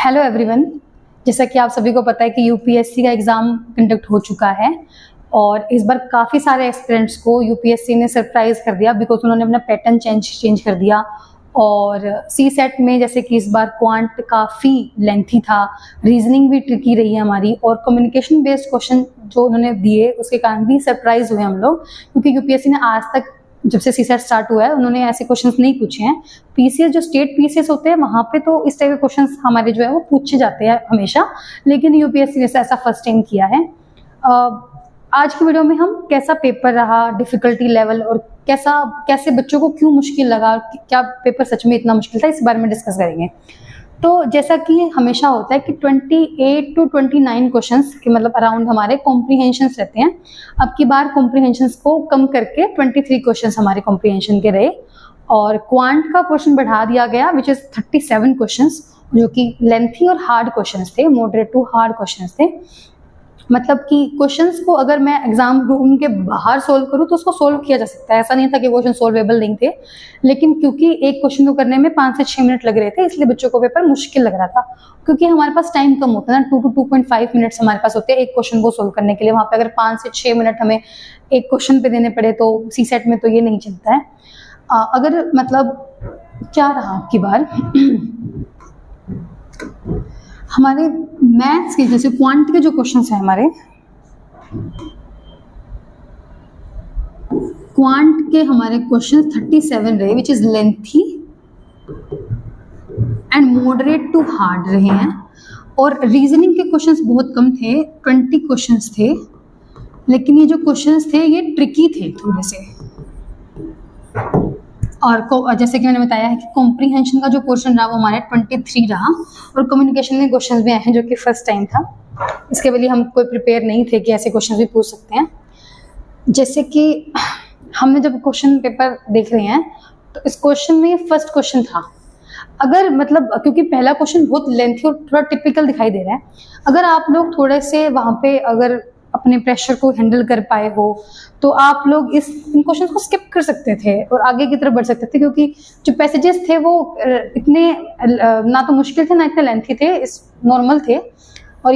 Hello everyone. जैसा कि आप सभी को पता है कि यूपीएससी का एग्ज़ाम कंडक्ट हो चुका है और इस बार काफ़ी सारे एस्पिरेंट्स को यूपीएससी ने सरप्राइज कर दिया बिकॉज उन्होंने अपना पैटर्न चेंज कर दिया। और सी सेट में जैसे कि इस बार क्वांट काफ़ी लेंथी था, रीजनिंग भी ट्रिकी रही है हमारी, और कम्युनिकेशन बेस्ड क्वेश्चन जो उन्होंने दिए उसके कारण भी सरप्राइज हुए हम लोग, क्योंकि यूपीएससी ने आज तक जब से सी सेट स्टार्ट हुआ है उन्होंने ऐसे क्वेश्चंस नहीं पूछे हैं। पीसीएस जो स्टेट पीसीएस होते हैं वहाँ पे तो इस टाइप के क्वेश्चंस हमारे जो है वो पूछे जाते हैं हमेशा, लेकिन यूपीएससी ने ऐसा फर्स्ट टाइम किया है। आज की वीडियो में हम कैसा पेपर रहा, डिफिकल्टी लेवल, और कैसे बच्चों को क्यों मुश्किल लगा, क्या पेपर सच में इतना मुश्किल था, इस बारे में डिस्कस करेंगे। तो जैसा कि हमेशा होता है कि 28 to 29 क्वेश्चंस के मतलब अराउंड हमारे कॉम्प्रीहेंशंस रहते हैं। अब की बार कॉम्प्रीहेंशंस को कम करके 23 क्वेश्चंस हमारे कॉम्प्रीहेंशन के रहे और क्वांट का पोर्शन बढ़ा दिया गया विच इज 37 क्वेश्चंस, जो कि लेंथी और हार्ड क्वेश्चंस थे, मॉडरेट टू हार्ड क्वेश्चंस थे। मतलब कि क्वेश्चंस को अगर मैं एग्जाम रूम के बाहर सोल्व करूं तो उसको सोल्व किया जा सकता है, ऐसा नहीं था कि क्वेश्चन सोल्वेबल नहीं थे, लेकिन क्योंकि एक क्वेश्चन को करने में 5 से 6 मिनट लग रहे थे इसलिए बच्चों को पेपर मुश्किल लग रहा था। क्योंकि हमारे पास टाइम कम होता है ना, 2 to 2.5 मिनट्स हमारे पास होते हैं एक क्वेश्चन को सोल्व करने के लिए, वहां पे अगर 5 से 6 मिनट हमें एक क्वेश्चन पे देने पड़े तो सी सेट में तो ये नहीं चलता है। अगर मतलब क्या रहा आपकी बार हमारे मैथ्स के जैसे क्वांट के जो क्वेश्चंस हैं, हमारे क्वांट के हमारे क्वेश्चंस 37 रहे which is lengthy and moderate to hard रहे हैं, और रीजनिंग के क्वेश्चंस बहुत कम थे, 20 क्वेश्चंस थे, लेकिन ये जो क्वेश्चंस थे ये ट्रिकी थे थोड़े से। और जैसे कि मैंने बताया है कि कॉम्प्रीहेंशन का जो पोर्शन रहा वो हमारे 23 रहा, और कम्युनिकेशन में क्वेश्चंस भी आए हैं जो कि फर्स्ट टाइम था, इसके लिए हम कोई प्रिपेयर नहीं थे कि ऐसे क्वेश्चंस भी पूछ सकते हैं। जैसे कि हमने जब क्वेश्चन पेपर देख रहे हैं तो इस क्वेश्चन में फर्स्ट क्वेश्चन था, अगर मतलब क्योंकि पहला क्वेश्चन बहुत लेंथी और थोड़ा टिपिकल दिखाई दे रहा है, अगर आप लोग थोड़े से वहाँ पे अगर अपने प्रेशर को हैंडल कर पाए हो तो आप लोग इन क्वेश्चंस को स्किप कर सकते थे और आगे की तरफ बढ़ सकते थे, क्योंकि जो पैसेजेस थे वो इतने ना तो मुश्किल थे ना इतने लेंथी थे, इस नॉर्मल थे, और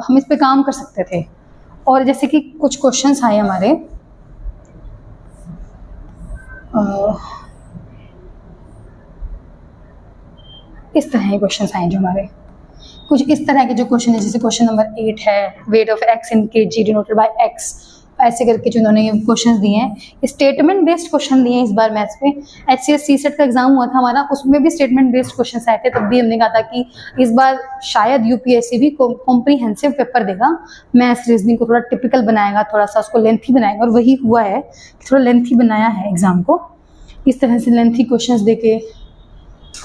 हम इस पे काम कर सकते थे। और जैसे कि कुछ क्वेश्चंस आए हमारे इस तरह के क्वेश्चंस आए जो हमारे कुछ इस तरह के जो क्वेश्चन है, जैसे क्वेश्चन नंबर 8 है weight of x in KG denoted by x, ऐसे करके जो इन्होंने ये क्वेश्चंस दिए हैं, स्टेटमेंट बेस्ड क्वेश्चन दिए हैं इस बार मैथ्स में। एचसीएस सी सेट का एग्जाम हुआ था हमारा, उसमें भी स्टेटमेंट बेस्ड क्वेश्चंस आए थे, तब भी हमने कहा था कि इस बार शायद यूपीएससी भी कॉम्प्रीहेंसिव पेपर देगा, मैथ्स रीजनिंग को थोड़ा टिपिकल बनाएगा, थोड़ा सा उसको लेंथी बनाएगा, और वही हुआ है, थोड़ा लेंथी बनाया है एग्जाम को, इस तरह से लेंथी क्वेश्चंस देके।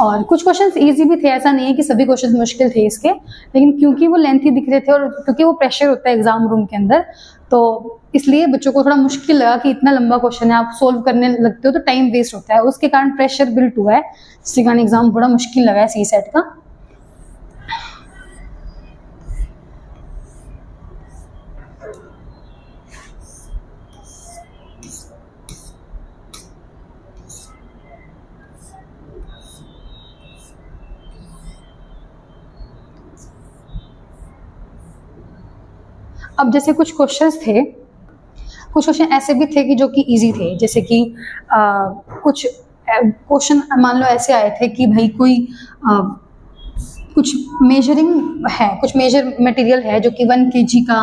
और कुछ क्वेश्चंस इजी भी थे, ऐसा नहीं है कि सभी क्वेश्चंस मुश्किल थे इसके, लेकिन क्योंकि वो लेंथी दिख रहे थे और क्योंकि वो प्रेशर होता है एग्जाम रूम के अंदर, तो इसलिए बच्चों को थोड़ा मुश्किल लगा कि इतना लंबा क्वेश्चन है, आप सोल्व करने लगते हो तो टाइम वेस्ट होता है, उसके कारण प्रेशर बिल्ट हुआ है, जिसके कारण एग्जाम थोड़ा मुश्किल लगा है सी सेट का। अब जैसे कुछ क्वेश्चंस थे, कुछ क्वेश्चन ऐसे भी थे कि जो कि इजी थे, जैसे कि कुछ क्वेश्चन मान लो ऐसे आए थे कि भाई कोई कुछ मेजरिंग है, कुछ मेजर मटेरियल है जो कि 1 kg का,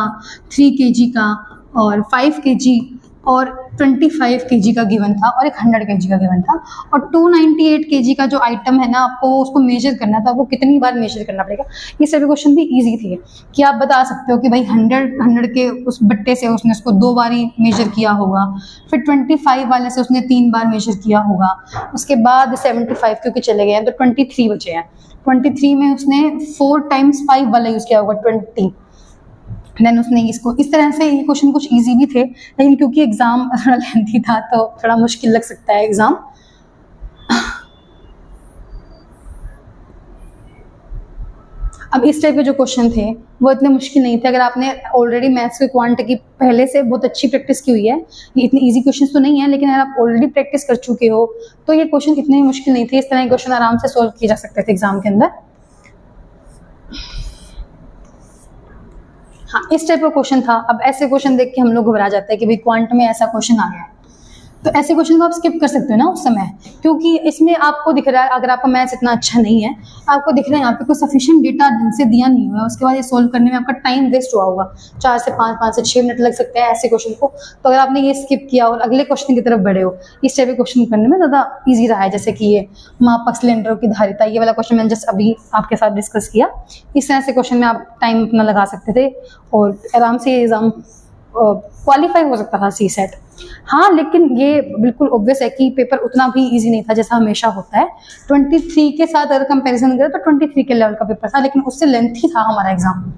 3 kg का और 5 kg और 25 kg का गिवन था, और एक 100 kg का गिवन था, और 298 kg का जो आइटम है ना, आपको उसको मेजर करना था, वो कितनी बार मेजर करना पड़ेगा। ये सभी क्वेश्चन भी इजी थे कि आप बता सकते हो कि भाई 100 के उस बट्टे से उसने उसको 2 बार ही मेजर किया होगा, फिर 25 वाले से उसने 3 बार मेजर किया होगा, उसके बाद 75 क्योंकि चले गए हैं तो 23 बचे हैं, 23 में उसने 4 times 5 वाला यूज किया होगा 20, देन उसने इसको इस तरह से, ये क्वेश्चन कुछ इजी भी थे, लेकिन क्योंकि एग्जाम थोड़ा लेंथी था तो थोड़ा मुश्किल लग सकता है एग्जाम। अब इस टाइप के जो क्वेश्चन थे वो इतने मुश्किल नहीं थे, अगर आपने ऑलरेडी मैथ्स के क्वांट की पहले से बहुत अच्छी प्रैक्टिस की हुई है, ये इतने इजी क्वेश्चंस तो नहीं है, लेकिन अगर आप ऑलरेडी प्रैक्टिस कर चुके हो तो ये क्वेश्चन इतने मुश्किल नहीं थे, इस तरह के क्वेश्चन आराम से सॉल्व किए जा सकते थे एग्जाम के अंदर। हाँ, इस टाइप का क्वेश्चन था। अब ऐसे क्वेश्चन देख के हम लोग घबरा जाते हैं कि भाई क्वांट में ऐसा क्वेश्चन आ गया है, तो ऐसे क्वेश्चन को आप स्किप कर सकते हो ना उस समय, क्योंकि इसमें आपको दिख रहा है, अगर आपका मैथ्स इतना अच्छा नहीं है, आपको दिख रहा है यहाँ पे कोई सफिशिएंट डेटा ढंग से दिया नहीं हुआ है, उसके बाद ये सोल्व करने में आपका टाइम वेस्ट हुआ होगा, 4 से 5, 5 से 6 मिनट लग सकते हैं ऐसे क्वेश्चन को। तो अगर आपने ये स्किप किया और अगले क्वेश्चन की तरफ बढ़े हो, इस टाइप के क्वेश्चन करने में ज़्यादा ईजी रहा है। जैसे कि ये मापक सिलेंडरों की धारिता, ये वाला क्वेश्चन मैंने जस्ट अभी आपके साथ डिस्कस किया। इस तरह से क्वेश्चन में आप टाइम अपना लगा सकते थे और आराम से एग्जाम क्वालिफाई हो सकता था सीसेट। हाँ, लेकिन ये बिल्कुल ऑब्वियस है कि पेपर उतना भी इजी नहीं था जैसा हमेशा होता है। 23 के साथ अगर कंपैरिजन करें तो 23 के लेवल का पेपर था, लेकिन उससे लेंथी था हमारा एग्जाम।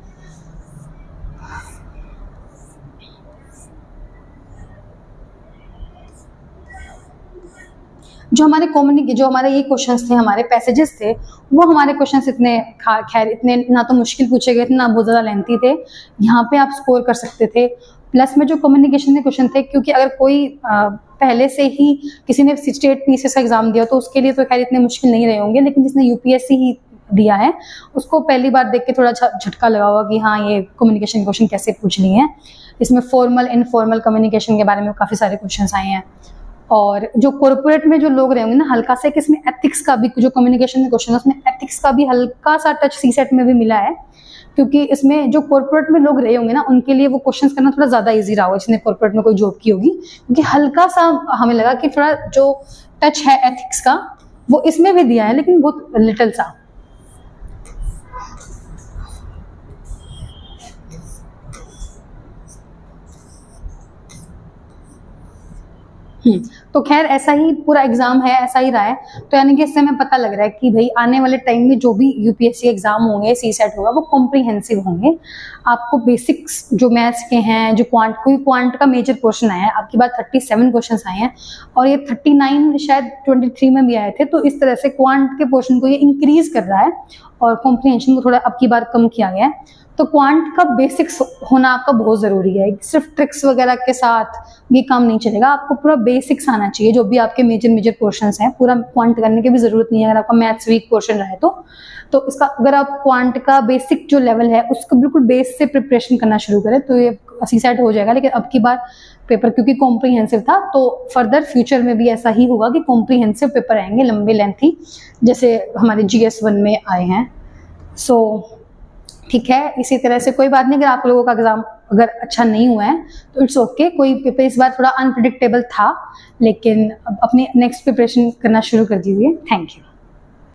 जो हमारे ये क्वेश्चंस थे, हमारे पैसेजेस थे, वो हमारे क्वेश्चंस इतने खैर इतने ना तो मुश्किल पूछे गए थे, ना बहुत ज़्यादा लेंथी थे। यहाँ पे आप स्कोर कर सकते थे। प्लस में जो कम्युनिकेशन के क्वेश्चन थे, क्योंकि अगर कोई पहले से ही किसी ने स्टेट पीसीएस का एग्जाम दिया तो उसके लिए तो खैर इतने मुश्किल नहीं रहे होंगे, लेकिन जिसने यूपीएससी ही दिया है उसको पहली बार देख के थोड़ा झटका लगा होगा कि हाँ, ये कम्युनिकेशन क्वेश्चन कैसे पूछ लिए हैं। इसमें फॉर्मल इनफॉर्मल कम्युनिकेशन के बारे में काफ़ी सारे क्वेश्चन आए हैं। और जो कॉर्पोरेट में जो लोग रहेंगे ना, हल्का सा, कि इसमें एथिक्स का भी, जो कम्युनिकेशन में क्वेश्चन है उसमें एथिक्स का भी हल्का सा टच सीसेट में भी मिला है, क्योंकि इसमें जो कॉर्पोरेट में लोग रहे होंगे ना उनके लिए वो क्वेश्चंस करना थोड़ा ज़्यादा इजी रहा होगा, जिसने कॉर्पोरेट में कोई जॉब की होगी, क्योंकि हल्का सा हमें लगा कि थोड़ा जो टच है एथिक्स का वो इसमें भी दिया है, लेकिन बहुत लिटिल सा। तो खैर ऐसा ही पूरा एग्जाम है, ऐसा ही रहा है। तो यानी कि इससे हमें पता लग रहा है कि भाई आने वाले टाइम में जो भी यूपीएससी एग्जाम होंगे, सीसेट होगा, वो कॉम्प्रिहेंसिव होंगे। आपको बेसिक्स जो मैथ्स के हैं, जो क्वांट का मेजर क्वेश्चन आया है, आपकी बात 37 क्वेश्चन आए हैं और ये 39 शायद 23 में भी आए थे। तो इस तरह से क्वांट के पोर्शन को ये इंक्रीज कर रहा है और कॉम्प्रिहेंशन को थोड़ा अब की बार कम किया गया है। तो क्वांट का बेसिक्स होना आपका बहुत ज़रूरी है। सिर्फ ट्रिक्स वगैरह के साथ ये काम नहीं चलेगा, आपको पूरा बेसिक्स आना चाहिए। जो भी आपके मेजर क्वेश्चंस हैं, पूरा क्वांट करने की भी ज़रूरत नहीं है अगर आपका मैथ्स वीक क्वेश्चन रहे तो इसका अगर आप क्वांट का बेसिक जो लेवल है उसको बिल्कुल बेस से प्रिपरेशन करना शुरू करें तो ये सीसेट हो जाएगा। लेकिन अब की बार पेपर क्योंकि कॉम्प्रिहेंसिव था, तो फर्दर फ्यूचर में भी ऐसा ही होगा कि कॉम्प्रिहेंसिव पेपर आएंगे, लंबे लेंथी, जैसे हमारे GS1 में आए हैं। सो ठीक है, इसी तरह से कोई बात नहीं, अगर आप लोगों का एग्जाम अगर अच्छा नहीं हुआ है तो इट्स ओके। कोई पेपर इस बार थोड़ा अनप्रिडिक्टेबल था, लेकिन अब अपनी नेक्स्ट प्रिपरेशन करना शुरू कर दीजिए। Thank you.